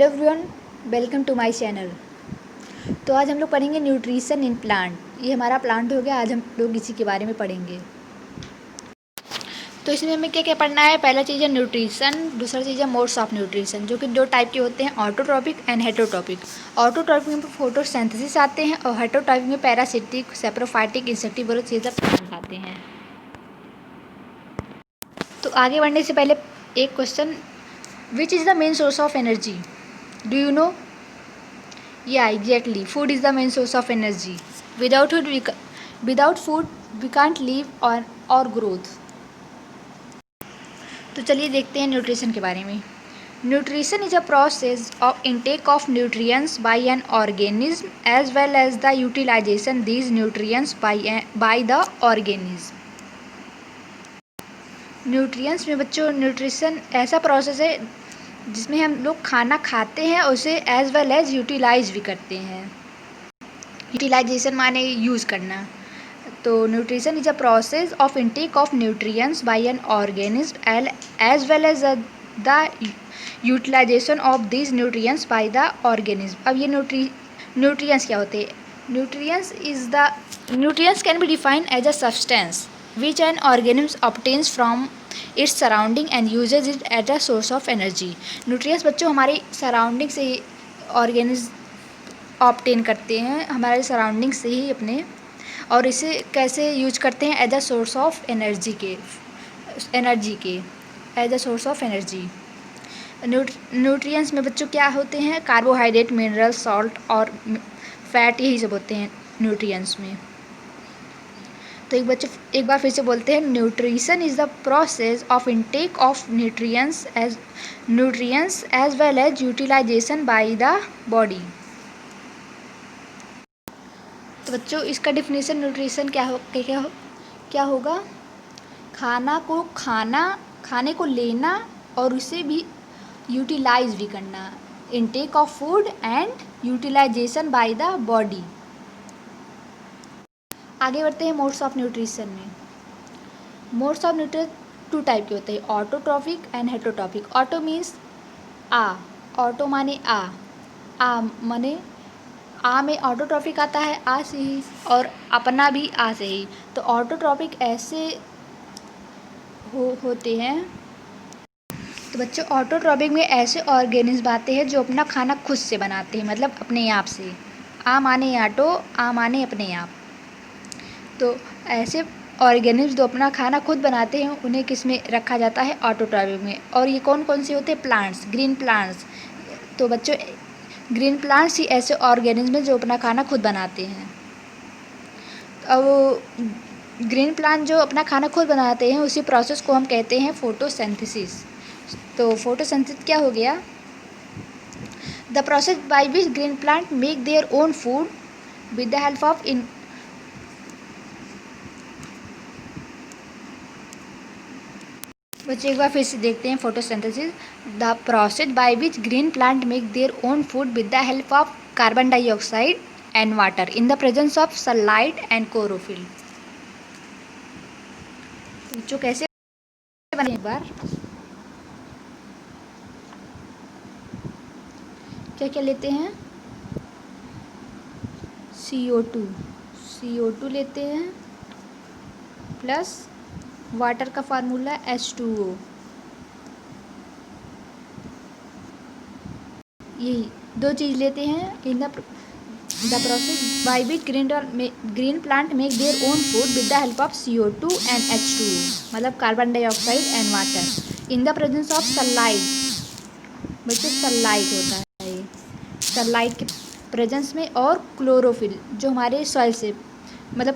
Hello everyone, welcome to my channel. तो आज हम लोग पढ़ेंगे न्यूट्रिशन इन प्लांट। ये हमारा प्लांट हो गया, आज हम लोग इसी के बारे में पढ़ेंगे। तो इसमें हमें क्या क्या पढ़ना है। पहला चीज़ है न्यूट्रिशन, दूसरा चीज़ है मोड्स ऑफ न्यूट्रिशन, जो कि दो टाइप के होते हैं, ऑटोट्रॉपिक एंड हेटरोट्रॉपिक। ऑटोट्रॉपिक में फोटोसिंथेसिस आते हैं और हेटरोट्रॉपिक में पैरासिटिक, सेप्रोफाइटिक, इंसेक्टिवोरस, ये सब प्लांट आते हैं। तो आगे बढ़ने से पहले एक question, which is the main source of energy? Do you know? Yeah, exactly. Food is the main source of energy. Without food, we can't live or growth. तो चलिए देखते हैं न्यूट्रिशन के बारे में। Nutrition is a process of intake of nutrients by an organism as well as the utilisation these nutrients by the organism. Nutrients में बच्चों, nutrition ऐसा प्रोसेस है जिसमें हम लोग खाना खाते हैं और उसे एज वेल एज यूटिलाइज भी करते हैं। यूटिलाइजेशन माने यूज़ करना। तो nutrition is a process of intake of nutrients by an organism as well as the utilisation of this nutrients by the organism. अब ये न्यूट्रिएंट्स क्या होते हैं? Nutrients can be defined as a substance which an organism obtains from its surrounding and uses it as a source of energy। Nutrients बच्चों हमारे surrounding से ही organism obtain करते हैं, हमारे सराउंडिंग से ही अपने, और इसे कैसे यूज करते हैं? As a source of energy के as a source of energy. Nutrients में बच्चों क्या होते हैं? कार्बोहाइड्रेट, मिनरल, सॉल्ट और फैट, यही सब होते हैं न्यूट्रिएंट्स में। तो एक बार फिर से बोलते हैं, nutrition is the process of intake of nutrients as well as utilisation by the body. तो बच्चों इसका डिफिनेशन न्यूट्रिशन क्या होगा? खाने को लेना और उसे भी यूटिलाइज भी करना। Intake of food and utilisation by the body. आगे बढ़ते हैं मोड्स ऑफ न्यूट्रिशन में। Modes of nutrition two type के होते हैं, autotrophic and heterotrophic. Auto means uh, auto माने आ माने आ में ऑटोट्रॉपिक आता है आ से ही, और अपना भी आ से ही। तो ऑटोट्रॉपिक ऐसे होते हैं। तो बच्चों ऑटोट्रॉपिक में ऐसे ऑर्गेनिज्म आते हैं जो अपना खाना खुद से बनाते हैं, मतलब अपने आप से। आ माने ऑटो, आ माने अपने आप। तो ऐसे ऑर्गेनिज्म जो अपना खाना खुद बनाते हैं उन्हें किस में रखा जाता है? ऑटोट्रॉपिक में। और ये कौन कौन से होते हैं? Plants, green plants. तो बच्चों ग्रीन प्लांट्स ही ऐसे ऑर्गेनिज्म हैं जो अपना खाना खुद बनाते हैं। अब ग्रीन प्लांट जो अपना खाना खुद बनाते हैं उसी प्रोसेस को हम कहते हैं फोटोसिंथेसिस। तो फोटोसिंथेसिस क्या हो गया? The process by which green plant make their own food with the help of बच्चे एक बार फिर से देखते हैं photosynthesis. The process by which green plant make their own food with the help of carbon dioxide and water in the presence of sunlight and chlorophyll. बच्चों कैसे बने? एक बार क्या क्या लेते हैं? CO2 लेते हैं, प्लस वाटर का फार्मूला H2O। यही दो चीज़ लेते हैं। In the process by which green plant make their own food with the help of CO2 and H2O, मतलब carbon dioxide and water, in the presence of sunlight. बच्चों sunlight होता है, sunlight के presence में, और क्लोरोफिल जो हमारे soil से, मतलब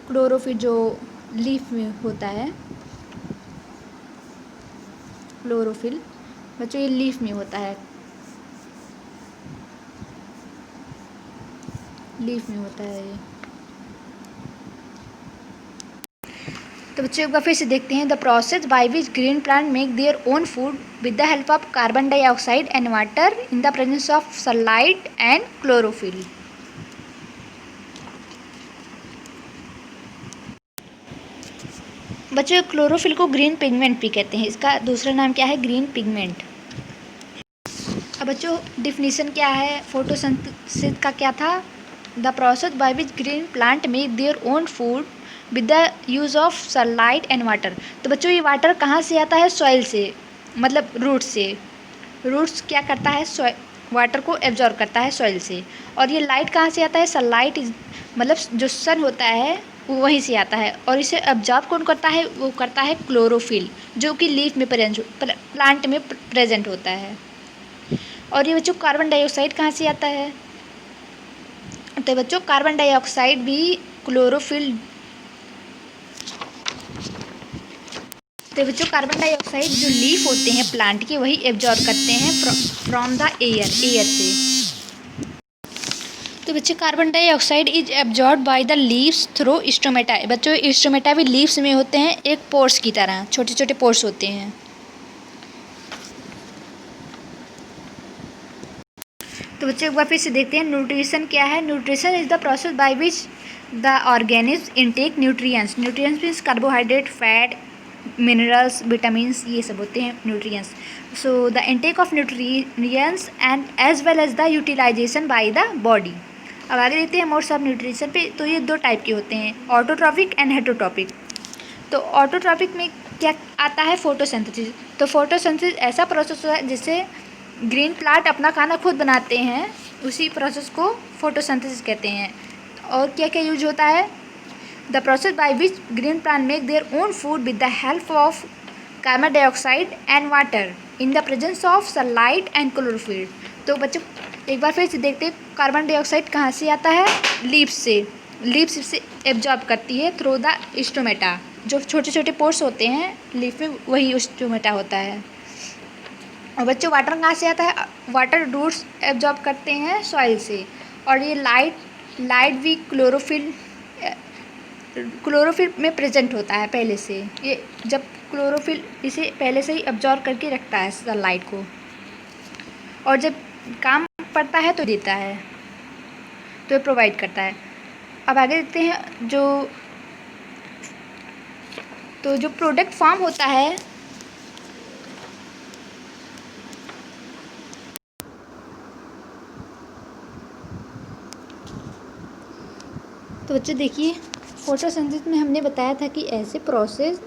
क्लोरोफिल जो लीफ में होता है, क्लोरोफिल बच्चों ये लीफ में होता है, लीफ में होता है ये। तो बच्चों एक बार फिर से देखते हैं, the process by which green plant make their own food with the help of carbon dioxide and water in the presence of sunlight and chlorophyll. बच्चों क्लोरोफिल को ग्रीन पिगमेंट भी कहते हैं। इसका दूसरा नाम क्या है? Green pigment. अब बच्चों डिफिनीशन क्या है फोटोसिंथेसिस का, क्या था? The process by which green plant make their own food with the use of sunlight and water. तो बच्चों ये वाटर कहाँ से आता है? सॉइल से, मतलब रूट से। रूट्स क्या करता है? वाटर को एब्जॉर्ब करता है सॉइल से। और ये लाइट कहाँ से आता है? सनलाइट मतलब जो सन होता है वो वहीं से आता है। और इसे एब्जॉर्ब कौन करता है? वो करता है क्लोरोफिल, जो कि लीफ में प्लांट में प्रेजेंट होता है। और ये बच्चों कार्बन डाइऑक्साइड कहाँ से आता है? तो बच्चों कार्बन डाइऑक्साइड भी क्लोरोफिल, तो बच्चों कार्बन डाइऑक्साइड जो लीफ होते हैं प्लांट के वही एब्जॉर्ब करते हैं फ्रॉम द एयर से। तो बच्चों carbon dioxide is absorb by the leaves through stomata. बच्चों स्टोमेटा भी लीव्स में होते हैं, एक पोर्स की तरह छोटे छोटे पोर्स होते हैं। तो बच्चों एक बार फिर से देखते हैं न्यूट्रिशन क्या है। Nutrition is the process by which the organism intake nutrients. Nutrients means carbohydrate, fat, minerals, vitamins, ये सब होते हैं nutrients. So the intake of nutrients and as well as the utilisation by the body. अब आगे देखते हैं modes of nutrition पे। तो ये दो टाइप के होते हैं, ऑटोट्रॉपिक एंड हेटरोट्रॉपिक। तो ऑटोट्रॉपिक में क्या आता है? फोटोसिंथेसिस। तो फोटोसिंथेसिस ऐसा प्रोसेस है जिससे ग्रीन प्लांट अपना खाना खुद बनाते हैं, उसी प्रोसेस को फोटोसिंथेसिस कहते हैं। और क्या क्या यूज होता है? The process by which green plant make their own food with the help of carbon dioxide and water in the presence of sunlight and chlorophyll. तो बच्चों एक बार फिर से देखते हैं कार्बन डाइऑक्साइड कहाँ से आता है? लीव्स से। लीव्स से एब्जॉर्ब करती है थ्रू द स्टोमेटा, जो छोटे छोटे पोर्स होते हैं लीफ में वही स्टोमेटा होता है। और बच्चों वाटर कहाँ से आता है? वाटर रूट्स एब्जॉर्ब करते हैं सॉइल से। और ये लाइट भी क्लोरोफिल में प्रेजेंट होता है पहले से। ये जब क्लोरोफिल इसे पहले से ही एब्जॉर्ब करके रखता है सनलाइट को, और जब काम पड़ता है तो देता है, तो ये प्रोवाइड करता है। अब आगे देखते हैं जो प्रोडक्ट फॉर्म होता है, तो बच्चों देखिए फोटोसिंथेसिस में हमने बताया था कि ऐसे प्रोसेस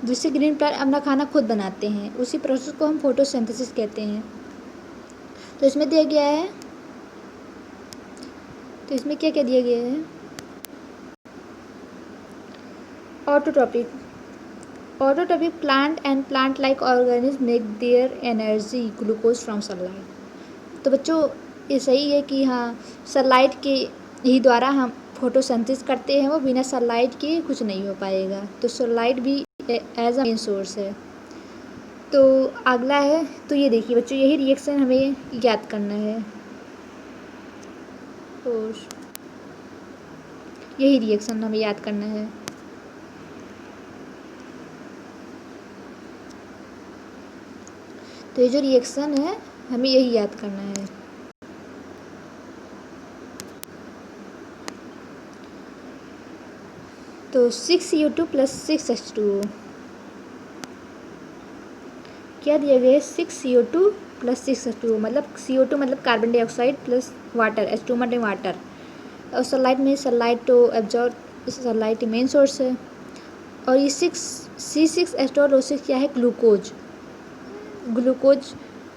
जिससे ग्रीन प्लांट अपना खाना खुद बनाते हैं, उसी प्रोसेस को हम फोटोसिंथेसिस कहते हैं। तो इसमें दिया गया है, तो इसमें क्या क्या दिया गया है? Autotrophic plant and plant like organism make their energy glucose from sunlight. तो बच्चों ये सही है कि हाँ, सनलाइट के ही द्वारा हम फोटोसिंथेसिस करते हैं, वो बिना सनलाइट के कुछ नहीं हो पाएगा। तो सनलाइट भी एज अ मेन सोर्स है। तो अगला है, तो ये देखिए बच्चों यही रिएक्शन हमें याद करना है, और यही रिएक्शन हमें याद करना है। तो ये जो रिएक्शन है हमें यही याद करना है। तो 6CO2 + 6H2O क्या दिया गया है? 6CO2 + 6H2O, मतलब CO2 मतलब carbon dioxide plus water, H2 मतलब वाटर। और सनलाइट तो एब्जॉर्ब, सनलाइट मेन सोर्स है। और ये C6H12O6 क्या है? ग्लूकोज।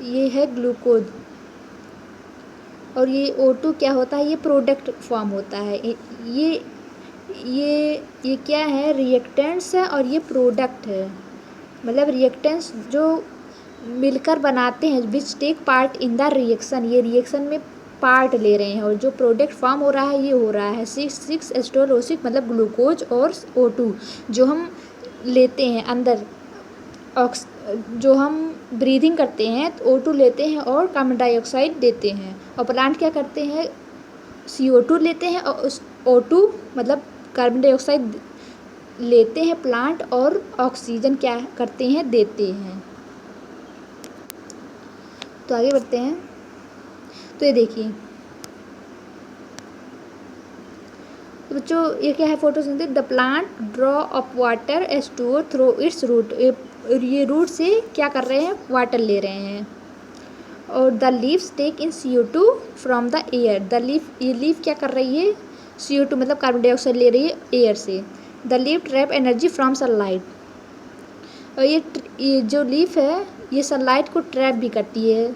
ये है ग्लूकोज। और ये O2 क्या होता है? ये प्रोडक्ट फॉर्म होता है। ये क्या है? रिएक्टेंट्स है और ये प्रोडक्ट है, मतलब रिएक्टेंट्स जो मिलकर बनाते हैं, which take part in the reaction. ये रिएक्शन में पार्ट ले रहे हैं, और जो प्रोडक्ट फॉर्म हो रहा है ये हो रहा है C6H12O6 मतलब ग्लूकोज और O2 जो हम लेते हैं अंदर, जो हम ब्रीदिंग करते हैं तो O2 लेते हैं और कार्बन डाइऑक्साइड देते हैं। और प्लांट क्या करते हैं? CO2 लेते हैं और उस O2 मतलब कार्बन डाइऑक्साइड लेते हैं प्लांट, और ऑक्सीजन क्या करते हैं? देते हैं। तो आगे बढ़ते हैं। तो ये देखिए तो बच्चों ये क्या है? Photosynthesis. The plant draw up water H2O through its root. ये रूट से क्या कर रहे हैं? वाटर ले रहे हैं। और the leaves take in CO2 from the air. The ये लीफ क्या कर रही है, CO2 मतलब कार्बन डाइऑक्साइड ले रही है एयर से। The leaf trap energy from sunlight. और ये जो लीफ है ये सनलाइट को ट्रैप भी करती है।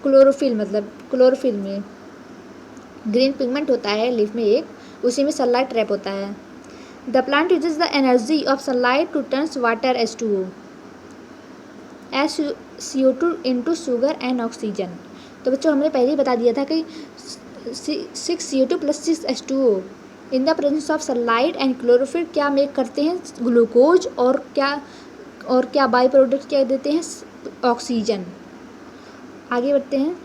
क्लोरोफिल मतलब क्लोरोफिल में ग्रीन पिगमेंट होता है लीफ में एक, उसी में सनलाइट ट्रैप होता है। The plant uses the energy of sunlight to turns water H2O as CO2 into sugar and oxygen. तो बच्चों हमने पहले ही बता दिया था कि 6 CO2 + 6 H2O in the presence of sunlight and chlorophyll क्या मेक करते हैं, ग्लूकोज, और क्या बाई प्रोडक्ट क्या देते हैं, ऑक्सीजन। आगे बढ़ते हैं।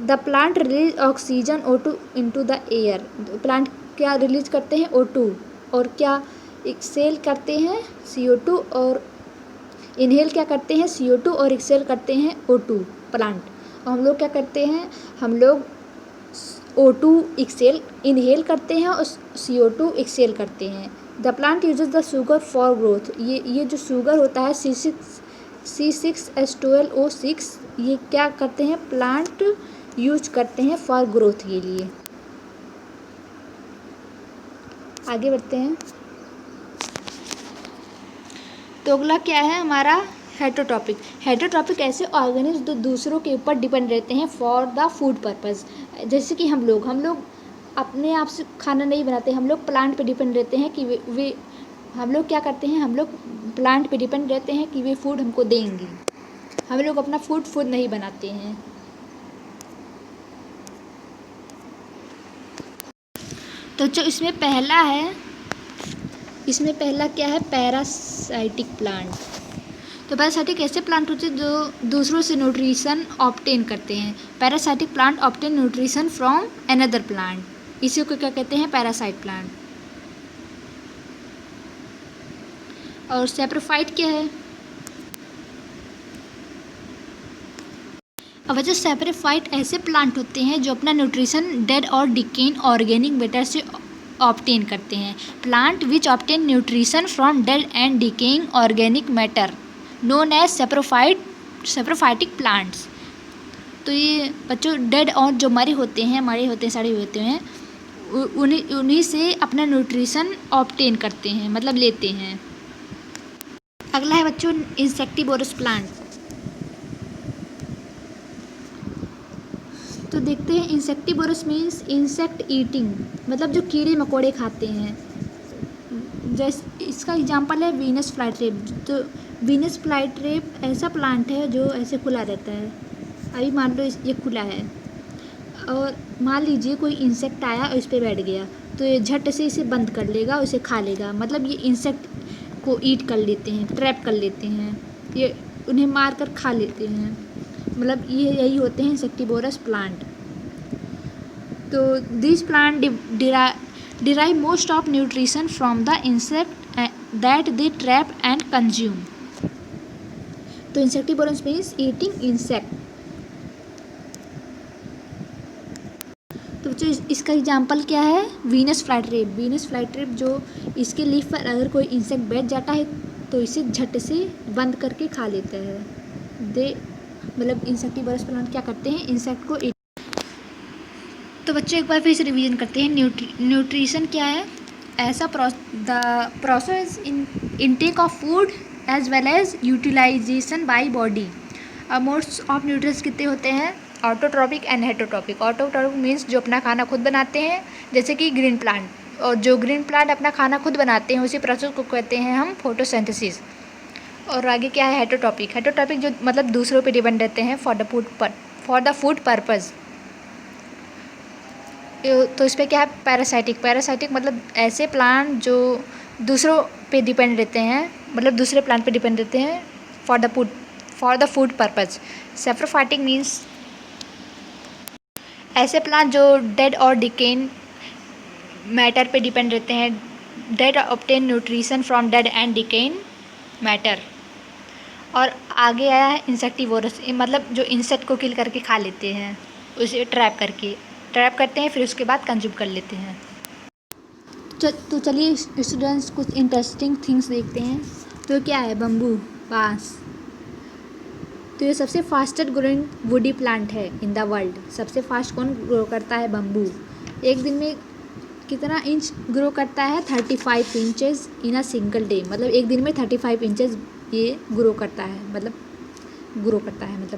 The plant release oxygen O2 into the air. Plant क्या रिलीज करते हैं, O2, और क्या एक्सेल करते हैं, CO2, और इनहेल क्या करते हैं, CO2, और एक्सेल करते हैं O2 प्लांट। और हम लोग क्या करते हैं, हम लोग O2 एक्सेल इनहेल करते हैं और CO2 एक्सेल करते हैं। The plant uses the sugar for growth. ये जो शुगर होता है C6H12O6 ये क्या करते हैं, प्लांट यूज करते हैं फॉर ग्रोथ के लिए। आगे बढ़ते हैं। तो अगला क्या है हमारा, हेटेरोटॉपिक। हेटेरोटॉपिक ऐसे ऑर्गेनिज्म जो दूसरों के ऊपर डिपेंड रहते हैं फॉर द फूड पर्पस। जैसे कि हम लोग अपने आप से खाना नहीं बनाते, हम लोग प्लांट पे डिपेंड रहते हैं कि वे हम लोग क्या करते हैं, हम लोग प्लांट पे डिपेंड रहते हैं कि वे फूड हमको देंगे। हम लोग अपना फूड खुद नहीं बनाते हैं। तो जो इसमें पहला क्या है, पैरासाइटिक प्लांट। तो पैरासाइटिक ऐसे प्लांट होते हैं जो दूसरों से न्यूट्रिशन ऑब्टेन करते हैं। Parasitic plant obtain nutrition from another plant, इसी को क्या कहते हैं, पैरासाइट प्लांट। और सैप्रोफाइट क्या है, अब जो सैप्रोफाइट ऐसे प्लांट होते हैं जो अपना न्यूट्रिशन डेड और डिकेइंग ऑर्गेनिक मैटर से ऑब्टेन करते हैं। Plant which obtain nutrition from dead and decaying organic matter known as saprophytic plants. तो ये बच्चों डेड और जो मरे होते हैं सड़े होते हैं उन्हीं से अपना न्यूट्रिशन ऑब्टेन करते हैं, मतलब लेते हैं। अगला है बच्चों इंसेक्टिवोरस प्लांट। तो देखते हैं इंसेक्टिवोरस मीन्स इंसेक्ट ईटिंग, मतलब जो कीड़े मकोड़े खाते हैं। जैसे इसका एग्जांपल है वीनस फ्लाईट्रेप। तो वीनस फ्लाईट्रेप ऐसा प्लांट है जो ऐसे खुला रहता है। अभी मान लो ये खुला है और मान लीजिए कोई इंसेक्ट आया और इस पर बैठ गया तो ये झट से इसे बंद कर लेगा और इसे खा लेगा। मतलब ये इंसेक्ट को ईट कर लेते हैं, ट्रैप कर लेते हैं, ये उन्हें मार कर खा लेते हैं। मतलब ये यही होते हैं इंसेक्टिवोरस प्लांट। तो this plant derive most of nutrition from the insect that they trap and consume। तो insectivorous means eating insect। तो बच्चों इसका एग्जाम्पल क्या है, वीनस फ्लाईट्रेप। वीनस फ्लाईट्रेप जो इसके लीफ पर अगर कोई इंसेक्ट बैठ जाता है तो इसे झट से बंद करके खा लेता है। मतलब इंसेक्टिवोरस प्लांट क्या करते हैं, इंसेक्ट को। तो बच्चों एक बार फिर से रिवीजन करते हैं। न्यूट्रिशन क्या है, ऐसा the process intake of food as well as utilisation by body. अब मोड्स ऑफ न्यूट्रिशन कितने होते हैं, autotrophic and heterotrophic. Autotrophic means जो अपना खाना खुद बनाते हैं, जैसे कि ग्रीन प्लांट। और जो ग्रीन प्लांट अपना खाना खुद बनाते हैं उसी प्रोसेस को कहते हैं हम फोटोसिंथेसिस। और आगे क्या है हेटेरोट्रॉपिक। हेटेरोट्रॉपिक जो मतलब दूसरों पे डिपेंड रहते हैं फॉर द फूड पर्पज़। तो इस पर क्या है पैरासाइटिक। पैरासाइटिक मतलब ऐसे प्लांट जो दूसरों पे डिपेंड रहते हैं, मतलब दूसरे प्लांट पे डिपेंड रहते हैं for the food purpose. Saprophytic means ऐसे प्लांट जो डेड और डिकेइंग मैटर पे डिपेंड रहते हैं। Dead obtain nutrition from dead and decaying matter. और आगे आया है इंसेक्टिवोरस, मतलब जो इंसेक्ट को किल करके खा लेते हैं, उसे ट्रैप करते हैं, फिर उसके बाद कंज्यूम कर लेते हैं। तो चलिए स्टूडेंट्स कुछ इंटरेस्टिंग थिंग्स देखते हैं। तो क्या है, बम्बू, बांस। तो ये सबसे फास्टेस्ट ग्रोइंग वुडी प्लांट है इन द वर्ल्ड। सबसे फास्ट कौन ग्रो करता है? बम्बू। एक दिन में कितना इंच ग्रो करता है? 35 inches in a single day. मतलब एक दिन में 35 इंचेस ये ग्रो करता है, मतलब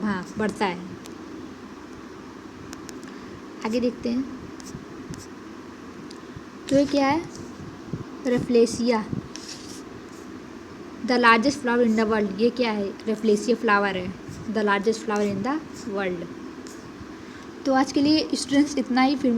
हाँ बढ़ता है। आगे देखते हैं। तो ये क्या है? Rafflesia, the largest flower in the world. ये क्या है? रेफ्लेसिया फ्लावर है, the largest flower in the world. तो आज के लिए स्टूडेंट्स इतना ही। फिर